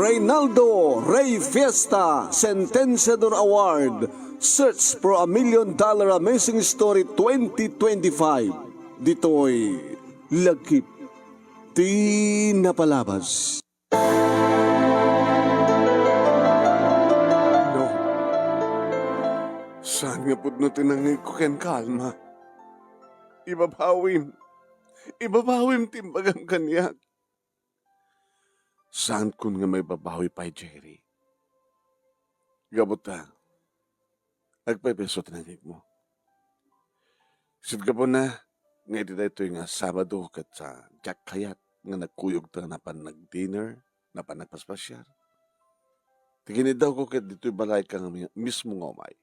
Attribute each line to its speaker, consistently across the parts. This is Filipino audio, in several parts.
Speaker 1: Reynaldo Rey Fiesta Sentenciador Award Search for a $1 Million Amazing Story 2025. Dito'y Lagkip Di Napalabas. No, saan nga po no tinangin ko ken kalma? Ibabawim timbagam kanyak. Saan kun nga may babawi pa, Jerry? Gabuta, agpapeso tinangik mo. Sid ka po na, nga iti ito nga Sabado kat sa Jack Kayat nga nagkuyog ta na pan nag-dinner, na pan nagpaspasyar. Tiginid daw ko kat dito'y balay ka nga mismo nga umay.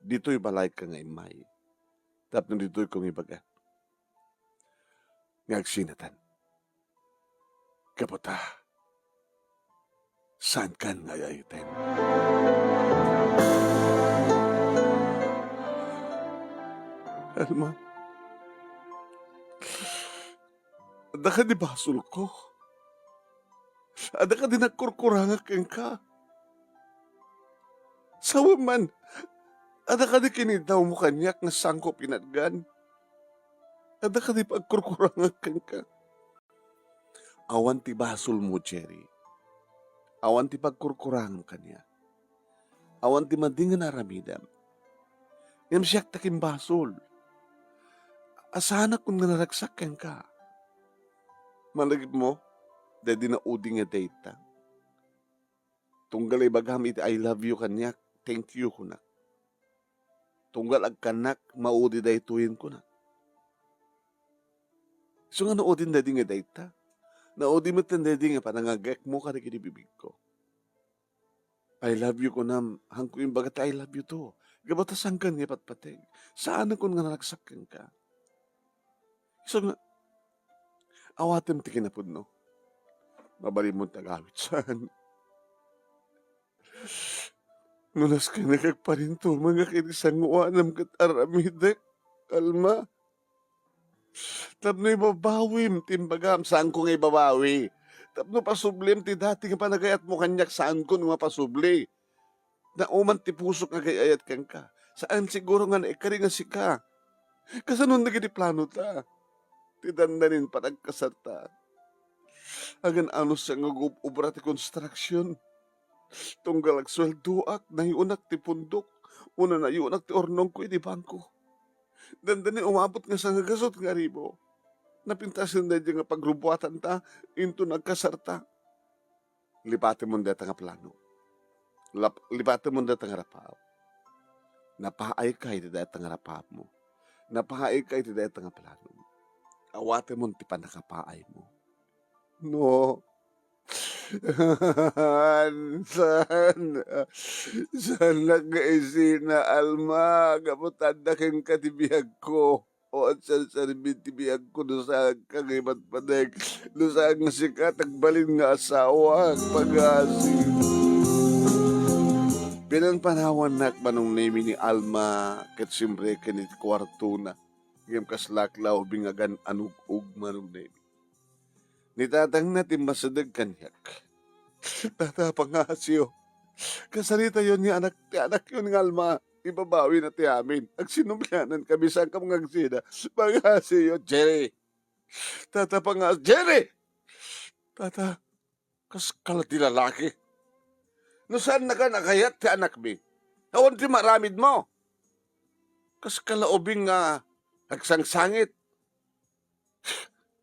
Speaker 1: Dito'y balay ka nga imay. Tapos dito'y kong ibaga. Nga agsinatan. Gabuta, saan kan nga yaiten? Alma, ada ka di basol ko? Ada ka di nagkurkurangak keng ka? Sawa man, ada ka di kinidaw mo kanyak nga sangko pinadgan? Ada ka di pagkurkurangak keng ka? Awan ti basol mo, Jerry. Awan ti pagkurkurang kanya. Awan ti madingan aramidam. Ngam siyak takim basol. Asana kung nanaragsak ka. Malagip mo, dadi na uding nga data. Tunggal ibagam iti I love you kanyak, thank you ko na. Tunggal agkanak, maudi da ituin ko na. So nga naudin dadi nga data. Naudi mo tandedi nga panangagek mo ka na kinibibig ko. I love you ko na, hangko yung bagat I love you to. Gabatasang ka nga patpateg. Saan ako nga nalagsakan ka? So nga, awatem ti kinapod no. Mabali mo tagawit saan. Nunas ka nagagparinto, mga kinisang uwanam kat aramidek, Alma. Tapno ibabawim, timbagam, saan ko nga ibabawi? Tapno pasublim, ti dati nga panagayat mo kanyak, saan ko nga pasubli? Na uman ti pusok nga gayayat kang ka. Saan siguro nga naikari nga si ka? Kasanon na plano ta? Ti dandanin panagkasarta. Agan ano sa nga ubra ti construction. Tunggal agsweldoak, nayunak ti pundok. Una nayunak ti ornong ko iti bangko. Dandanin umabot nga sa ngagasot nga ribo. Napintasin na nga pagrubuatan ta, into nagkasarta. Lipati mo deta nga plano. Lipati mo deta nga rapaw. Napaay ka iti deta nga rapaw mo. Napaay ka iti deta nga plano. Awate mo ti panakapaay mo. No. Saan nag-isina, Alma? Gamutan na kang katibiyag ko. O at saan saribin tibiyag ko no sa kagibat panig. No sa ang sikat, agbalin nga asawa, pag-asi. Pinanpanawan na manong name ni Alma, kat siyempre kanit kwarto na. Ngayong kaslaklaw bingagan anug-ug manong name. Nitatang natin masadag kanyak. Tatapangasiyo. Kasarita yun ni anak yun ng Alma. Ibabawi na ti amin. Agsinumyanan kami sa kamang agsina. Pangasiyo, Jerry. Jerry! Tata, kaskala ti lalaki. No saan na ka nakayat ti anak mi? Awan ti maramid mo. Kaskala ubing nga agsangsangit.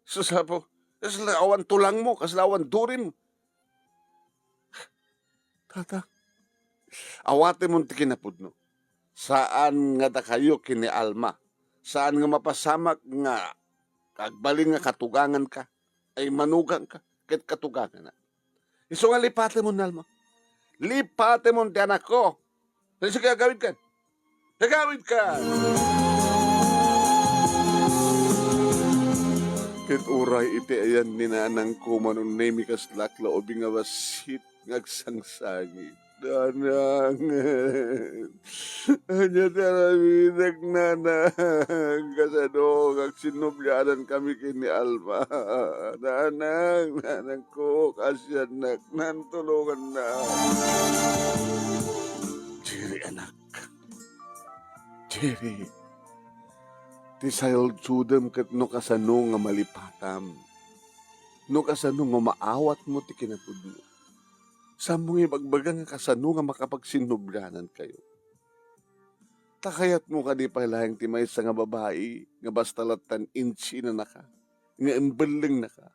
Speaker 1: Susapo. Kasla awan tulang mo, kasla awan durim. Tata, awate mo ti kinapod no. Saan nga da kayo kini Alma? Saan nga mapasamak nga kagbaling nga katugangan ka? Ay manugang ka, ket katugangan na. Iso nga lipate mo na Alma. Lipate mo ti anak ko. Sige, gagawin ka. Gagawin ka! Ket uray iti ayan ninanang ko manon nemi kas lakla o bingawasit ngagsangsangit. Nanang, anya tarabidag nanang, kasano kag sinubyanan kami kini Alma. Nanang ko, kasyan nan tulungan na. Jerry anak, Jerry, ti sayol sudem ket no kasano nga malipatam. No kasano nga maawat mo ti kinapudno. Sa mong ibagbagang kasano nga makapagsinubyanan kayo. Takayat mo ka di palayang timay sa nga babae, nga basta latan inchi na naka, nga embeling naka,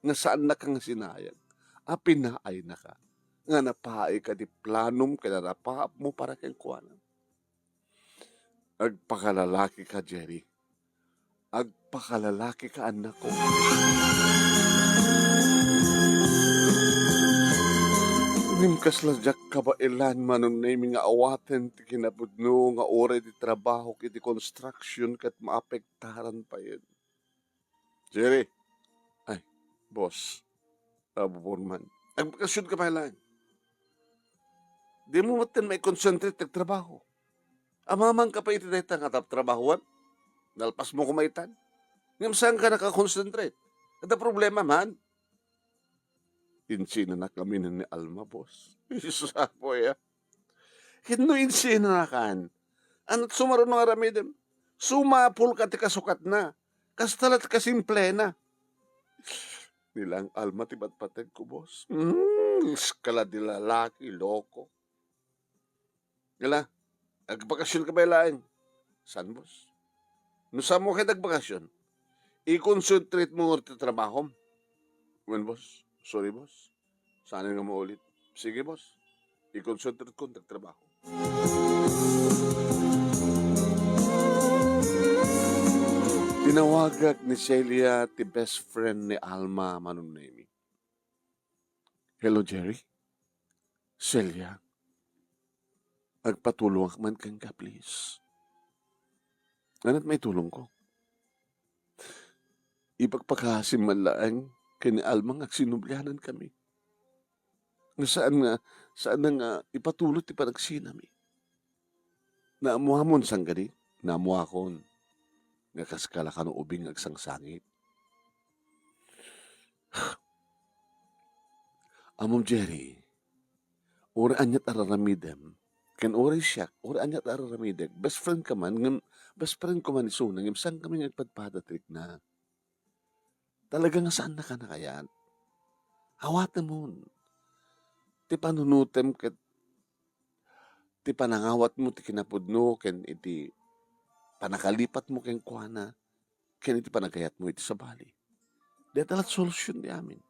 Speaker 1: nga saan na ka nga sinayang, pinaay naka, nga napaay ka di planom, kinarapaap mo para kang kuwanan. Agpakalalaki ka, Jerry. Agpakalalaki ka, anak ko. Nimkas ladyak kabailan manon na nga awaten ti kinapudno nga oray di trabaho kiti construction kat maapektaran pa yun. Jerry, ay, boss, man. Agpakasyon ka pa lang. Di mo matin may concentrate ng trabaho. Amamang ka pa iti dayta nga trabahuan. Nalpas mo kumaitan. Ngam saan ka nakakonsentrate? Kada problema man. Insina na kami ni Alma, boss. Jesus po ya. Hino insina na kan. Ano't sumaron ng aramidem. Sumapul ka ti kasukat na. Kastalat kasimple na. Nilang Alma ti batpatid ko, boss. Skala di lalaki, loko. Gala, agbakasyon ka ba ilaing? San, boss? No sa mo kayo nagbakasyon? I-concentrate mo nga trabaho. When, boss? Sorry, boss. Sana nga mo ulit. Sige, boss. I-concentrate ko ng trabaho. Tinawagag ni Celia ti best friend ni Alma manunemi. Hello, Jerry? Celia? Agpatulong man kang ka, please. Anat may tulong ko? Ipagpakasim man laang kini Alma nga sinubyanan kami. Nga saan nga ipatulot ti panagsinami. Naamuhamon sang gani, naamuhakon, nga kaskala ka no ubing agsang sangit. Amom Jerry, ora anyat araramidem, ken ora siya, ora anyat araramidem, best friend ka man, best friend ko man iso, nangim saan kami nagpadpadatrik na. Talaga nga saan na ka na kayat? Hawatan mo. Ti panunutem ket ti panangawat mo ti kinapudno ken iti panakalipat mo ken kuana ken iti panagayat mo iti sabali. Di talat solusyon di amin.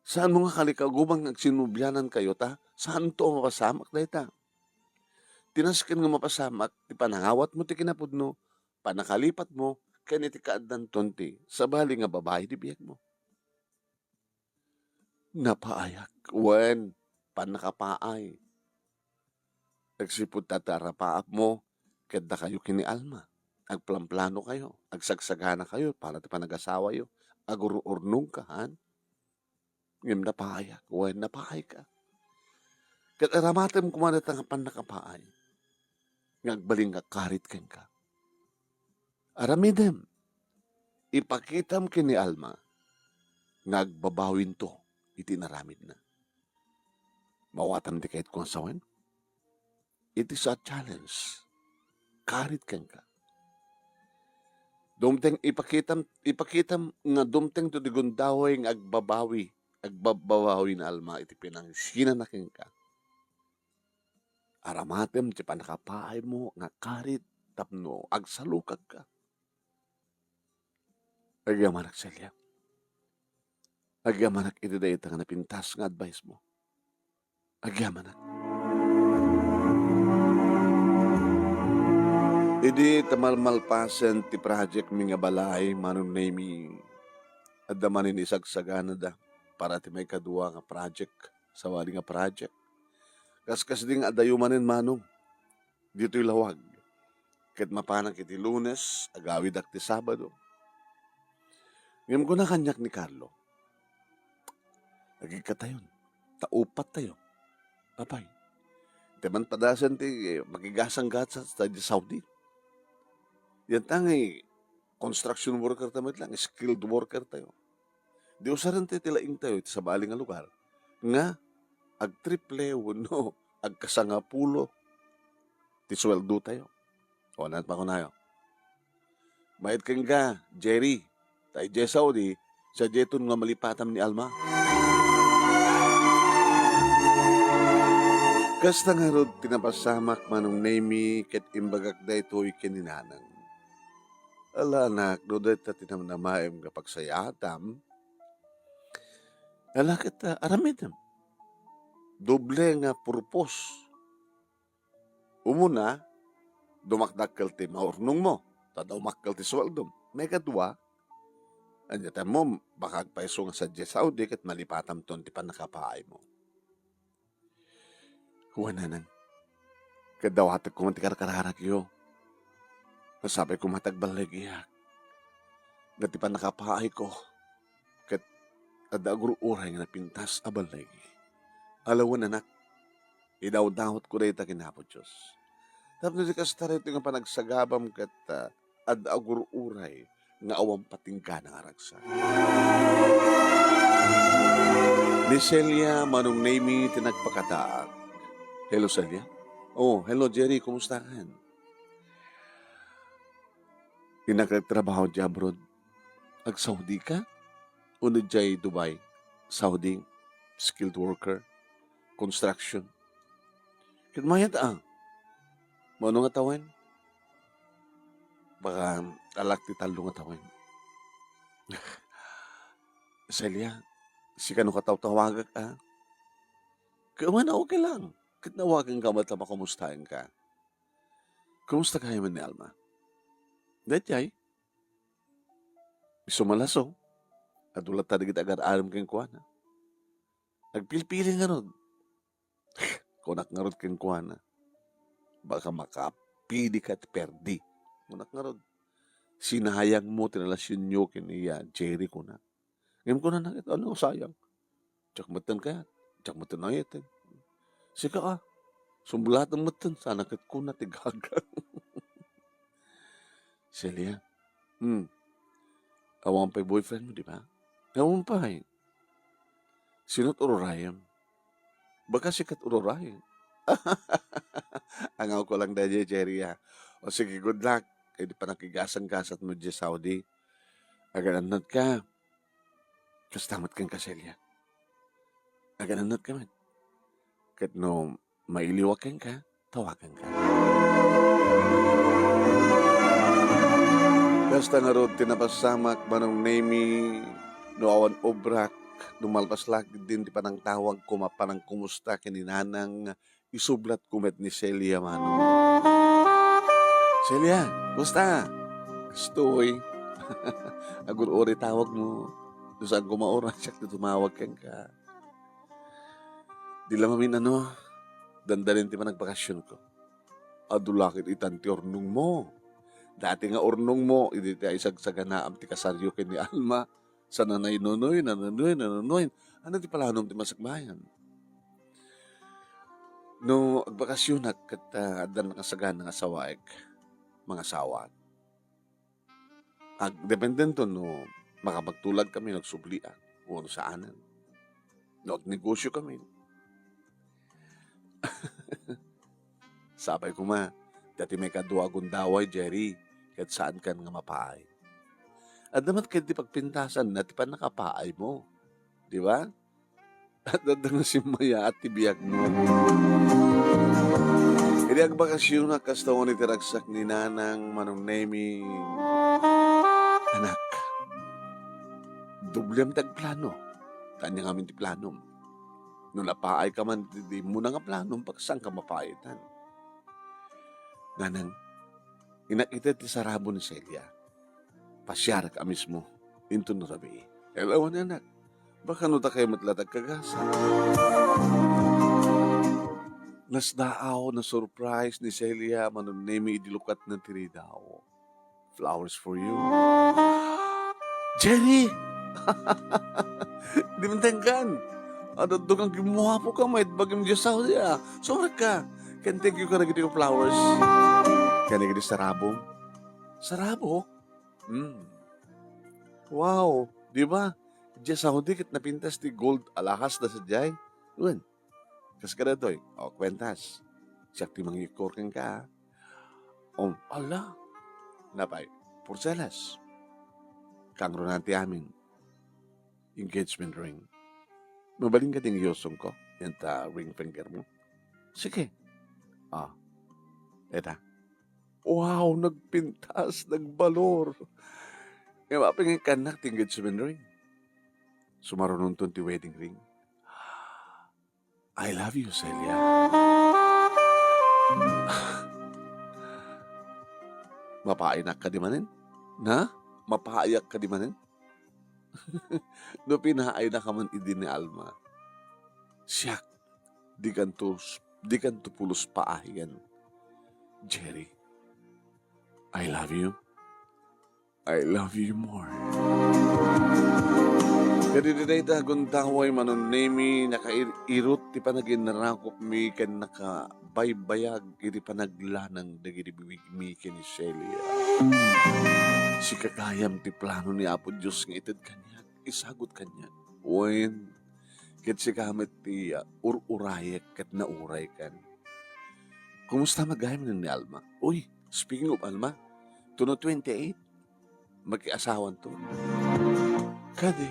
Speaker 1: Saan mo nga kalikagubang nagsinubyanan kayo ta? Saan to mapasamak dayta? Tinasken nga mapasamak ti panangawat mo ti kinapudno, panakalipat mo ken iti kaaddan tonti sabali nga babae di biyag mo. Napaayak, wen, panakapaay. Nagsipod tatarapaap mo, kada kayo kini Alma. Agplamplano kayo, agsagsagana kayo, para ti panag-asawa yo. Agururnong ka, han? Ngem napaayak, wen, napaay ka. Kat aramatem kumanat ang panakapaay. Ngagbaling nga karit ken ka. Aramidem, ipakitam kini Alma, ngagbabawin to, iti naramid na. Mawatam di kahit kung asawan. It is a challenge. Karit ken ka. Dumteng ipakitam nga dumteng to di gundaway nga agbabawi na Alma iti pinangisinan na ken ka. Aramatem ti panakapaay mo nga karit tapno agsalukag ka. Agyamanak Celia. Agyamanak iti dayta nga napintas nga advice mo. Agyamanak. Idi tamalmalpasen ti project mi nga balay manunemi adamanin isagsagana da para ti may kadua nga project sa wali nga project. Kaskas ding adayumanin manong dito'y lawag. Ket mapanang iti Lunes, agawid ak ti Sabado. Ngem ko na kanyak ni Carlo. Agigkatayon. Taupat tayo. Apay, teman padasan ti magigasang gatsa sa Saudi. Yan tangay, construction worker tamat lang, skilled worker tayo. Di usaran tayo tilaing tayo sa baling nga lugar. Nga, ag triple, no, ag kasangapulo, ti sweldo tayo. O, nan pa ko na yun. Bayad kang ka, Jerry, tayo Saudi, sa jeton nga malipatam ni Alma. Kasta nga rod tinapasamak manong nemi ket imbagak da ito'y kininanang. Ala anak, doday ta tinamnamaem kapag sayatam, ala kita aramidam. Doble nga purpos. Umuna, dumakdakkel ti maurnong mo, tadaumakkel ti swaldom. May kadwa, anyatan mo, baka agpaiso nga sa Saudi ket malipatam ton ti panakapaay mo. Huwananan. Kadawatag ko man ti karkararag yo. Nasabay ko matagbalag iyak. Nga ti panakapaay ko. Ket adaguro-uray nga napintas abalay. Alawan anak. Idaw-dawat ko rin ta kinapod Diyos. Tapos di kastarito nga panagsagabam ket adaguro-uray nga awang patingka ng aragsa. Ni Celia manong name tinagpakataag. Hello, Celia. Oh, hello, Jerry. Kumusta ka? Inakagtrabaho di abroad. Ag Saudi ka? Unod jay Dubai. Saudi. Skilled worker. Construction. Kitmayat ang. Mano nga tawin? Baka alak ti talo nga tawin. Celia, si kano kataw-tawagag ka? Kaman na okay lang. Kitnawagan ka matama kumustahin ka. Kumusta kayo man ni Alma? Dahil sumalaso. At ulat tadig agar-aram kang kuwana. Nagpilpili nga ron. Kunak nga ron kang kuwana. Baka makapili ka at perdi. Kunak nga ron. Sinahayang mo tinalasyon nyo kiniya Jerry kunak. Ngayon ko na nakita, ano sayang? Tsak matan kaya. Tsak matan na yatin. Sika ka. Sumbulatan matan. Sana kat ko na tigagang. Celia. Awang pa'y boyfriend mo, di ba? Awang pa'y. Sino't urorayam? Baka sikat urorayam. Angaw ko lang dahil, Jerry, ha? O sige, good luck. Kaya di pa nakigasang-gasat mo dyan Saudi. Agananat ka. Kastamat kang Celia. Agananat ka man. Kat no, mailiwakan ka, tawagan ka. Kasta nga rod, tinapasamak manong nemi, no awan obrak, numalpas lagi din di panang tawag ko mapanang kumusta kininanang isublat kumet ni Celia manong. Celia, kumusta? Kastoy. Agur-ori tawag mo. Doon saan kumaura, siya na tumawag kang ka. Di lamamin dandalin ti nagpakasyon ko. Adulakit itanti ornong mo. Dati nga ornong mo, hindi tayo isagsaganaam ti kasaryo kay ni Alma. Sa nanay nonoy. Ano ti palanom ti masakbayan? No, agbakasyon kat adan nakasagan ng asawaik, mga asawa. Agdependento no, makapagtulag kami, nagsublian, o saanan. No, agnegosyo kami. Sabay ko dati may kaduagon daway, Jerry, kahit saan ka nga mapaay. At naman kahit di pagpintasan na, ti pa nakapaay mo. Di ba? At dadang si Maya at tibiyag mo. Hindi ang bakasyon na kastawan ni tiragsak ni Nanang manong nemi. Anak, dublem tagplano. Kanya ngamin ti planom. No napaay ka man, di mo na nga planom, pagsang ka mapaitan. Nanang, inakita ti sarabo ni Celia. Pasyar ka mismo, into no rabi. Elawan anak, baka no ta kayo matlatag kagasa. Nasdaaw na surprise ni Celia manon nemi idilukat na tiridaw. Flowers for you. Jerry! Di man tanggan. Ano kang gimuha po ka, may bagim Diyos sa niya. Surat ka. Can thank you ka na giti ko flowers. Kaya na giti sarabo. Sarabo? Hmm. Wow. Di ba? Diyos sa hudi kit napintas ti gold alahas na sa jay. Yun. Kas ka na doy. O, kwentas. Siyak ti mangikor kang ka. Ala. Napay. Porcelas. Kangro nanti amin. Engagement ring. Mabaling ka ting yosong ko. Yan ta ring finger mo. Sige. Ah, eta. Wow, nagpintas, nagbalor. Nga mapingin ka na ting engagement ring. Sumarunong ton ti wedding ring. I love you, Celia. Mapainak ka di manin? Na? Mapaayak ka di manin? No pinaay na ka man idin ni Alma. Siyak, di kanto pulos paahigan. Jerry, I love you. I love you more. Kadi dinay ta guntaway manunemi nakairot ti panagin narakop mi ken nakabaybayag iti panaglanang dagiti bibig mi ken ni Celia. Si kakayam ti plano ni Apo Diyos nga itad kanya, isagot kanya. Wen, ket si kamet ti ururayek ket nauray kan. Kumusta magayam ni Alma? Uy, speaking of Alma, tuno 28, magkiasawan to. Kadi,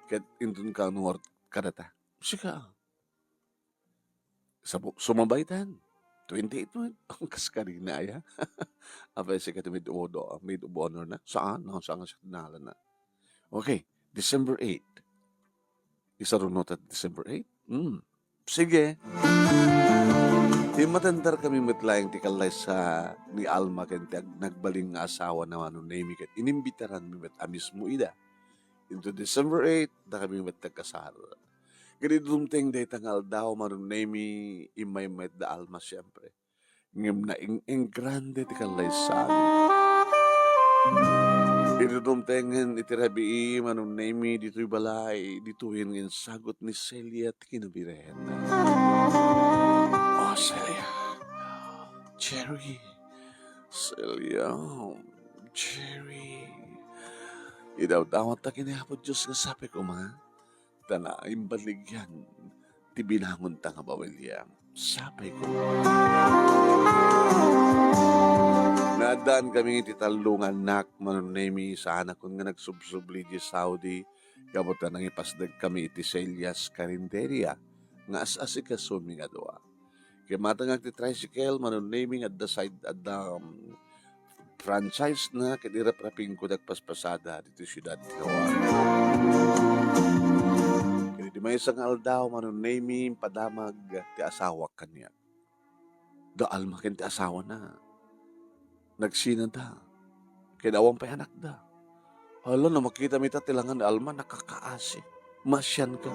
Speaker 1: ket intun ka nuwart kadata. Sika, sumabaitan. 28 mo, ang kaskari na ya. Apay si kati maid of honor na. Saan? Saan nga siya tinalan na. Okay, December 8. Isa runot at December 8? Sige. Di matandar kami matlayang tikalay sa ni Alma kaya nagbaling nga asawa na manunemi kat inimbitaran mi met amis mo ida. Into December 8, na kami met nagkasar. Kaya dumteng day tangal daw manunemi imay met da Alma siyempre. Ngem na ing grande tikalay sa idudumtengen itirabii manunemi dito'y balay dituhin ngin sagot ni Celia at kinabiren. Oh, Celia. Cherry. Celia. Cherry. Idaw-dawat ta kinahapod Diyos nga sabi ko ma. Tana imbaligyan. Ti binangon ta nga bawilya. Sabi ko. Nadaan kami ti talungan nak manunemi sa anak ko nga nagsubsubli di Saudi. Kabutan nang ipasdag kami iti Celias Carinderia. Nga as-asikasun mi nga doa. Kaya matangag ti tricycle, manunaming at the side, at the franchise na, kitirap-raping ko nagpaspasada dito siyudad Tinawan. Kaya di may isang aldaw, manunaming padamag ti asawa kanya. Daal makin ti asawa na. Nagsina da. Kaya dawang pa anak da. Hala na makita mita tilangan Alma, nakakaasi. Masyan ka.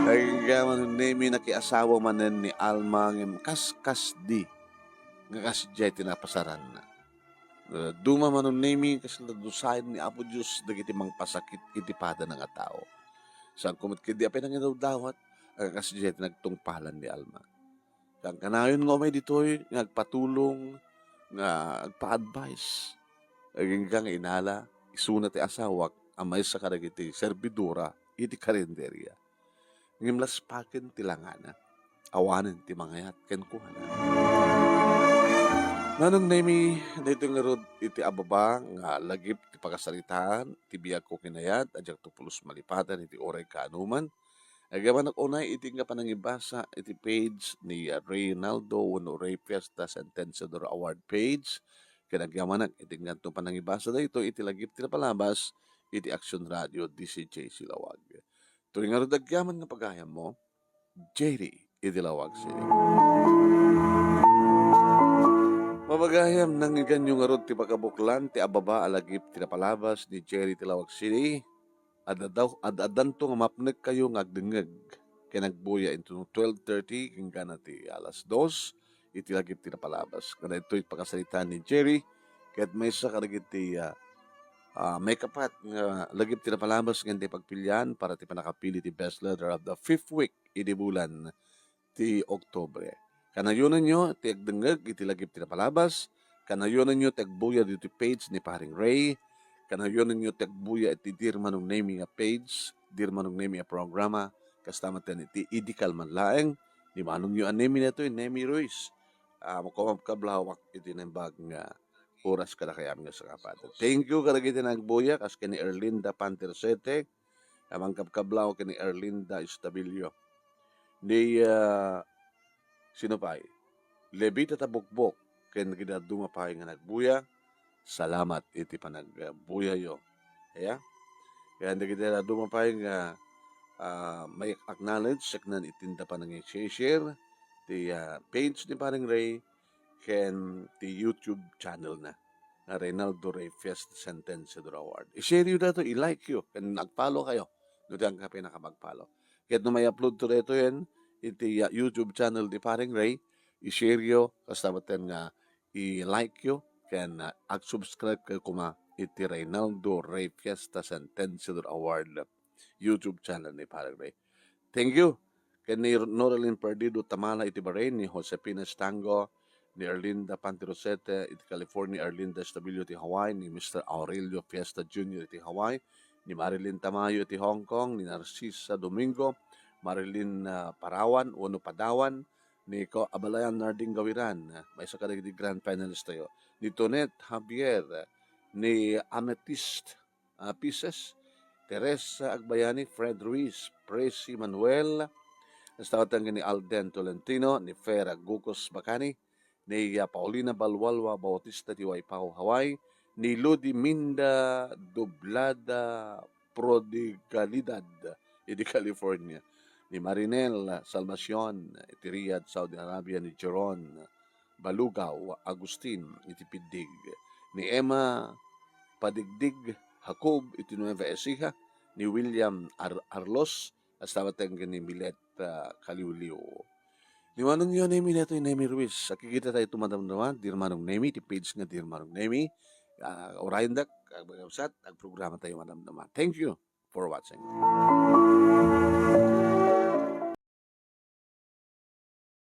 Speaker 1: Kaya manunemi nakiasawa manen ni Alma ngem kas di nga kasjay tinapasaran na. Duma manunemi kas ladusayan ni Apo Diyos dagiti mangpasakit itipada ng tao. Saan kumit kidi apay nang dawat ang kasjay tinagtungpalan ni Alma. Kang kanayon nga may ditoy nagpatulong nga agpa-advise. Aging kang inala isuna ti asawak amay sa karagiti servidura iti karinderya. Ngimlas pakin tilangana, awanin ti mangayat ken kuhana. Nanong nemi dito nga rod iti ababa nga lagip ti pagkasalitaan, ti biyag ko kinayat, adyak tupulos malipatan iti oray kaanuman. Agaman unay iti nga panangibasa iti page ni Reynaldo Ray Fiesta Sentenciador Award page. Kinagyaman iti nga itong panangibasa na ito, iti lagip ti napalabas, iti Action Radio DCJ Silawag. Tuwing nga rodagyaman nga pagayam mo, Jerry Idilawag City. Mabagayam nang iganyo nga rod ti pagkabuklan, ti ababa alagip ti napalabas ni Jerry Tilawag City. Adadan to nga mapnek kayo nga agdengeg. Kaya nagbuya into 12:30 hingga na ti alas 2, iti lagip ti napalabas. Kada ito'y pagkasalita ni Jerry, kaya't may isa karagit ti May kapat nga lagip ti napalabas ngem ti pagpilian para ti panakapili ti best letter of the fifth week idi bulan ti Oktubre. Kanayunan nyo ti agdengeg iti lagip ti napalabas, kanayunan nyo ti agbuya dito page ni paring Ray, kanayunan nyo ti agbuya iti dir manong naming a page, dir manong naming a programa, kastamat ten iti idikal man laeng, di manong nyo anemi na ito, Nemi Ruiz. Makomap kablawak iti nembag nga oras kada kayam nga sa kapatid. Thank you karagiti nagbuya kas kini Erlinda Pantersete, amang kabkablaw kini Erlinda Estabilio. Ni sino pa Levita tabukbok ken ginaduma pa nga nagbuya. Salamat iti panagbuya yo. Yeah? Kaya hindi kita dumapa nga may acknowledge saknan itinda pa nang i-share ti page ni Paring Ray ken ti YouTube channel na Reynaldo Ray Fest Sentenciador Award. I-share yun na to, i-like yun, ken nag-follow kayo. Doon ka pinaka-mag-follow. Kaya nung may upload to rito yan, iti YouTube channel ni Paring Ray, i-share yun, kastamatan nga i-like yun, ken ag-subscribe kayo kuma iti Reynaldo Ray Fiesta Sentenciador Award YouTube channel ni Paring Ray. Thank you. Ken ni Noraline Perdido Tamala iti Bahrain, ni Josepina Stango, ni Erlinda Pantirosete iti California, Erlinda Estabilio iti Hawaii, ni Mr. Aurelio Fiesta Jr. iti Hawaii, ni Marilyn Tamayo iti Hong Kong, ni Narcisa Domingo, Marilyn Parawan, Uno Padawan, ni Ko Abalayan Narding Gawiran, may isa ka di grand finalist tayo, ni Tonet Javier, ni Amethyst Pieces, Teresa Agbayani, Fred Ruiz, Presi Manuel, nastawatan ni Alden Tolentino, ni Fera Gucos Bacani, ni Paulina Balwalwa Bautista ti Waipao, Hawaii, ni Ludi Minda Dublada Prodigalidad, iti California, ni Marinel Salvacion, iti Riyadh, Saudi Arabia, ni Jeron Balugaw Agustin, iti Pidig, ni Emma Padigdig Jacob, iti Nueva Ecija, ni William Arlos, astawatan ni Milet Kaliuliw. Di manong yun, Nemi na ito yung Nemi Ruiz. Akikita tayo tumadamdaman, Dir Manong Nemi, ti page nga Dir Manong Nemi. Orayan dak, ag programa tayo madamdaman. Thank you for watching.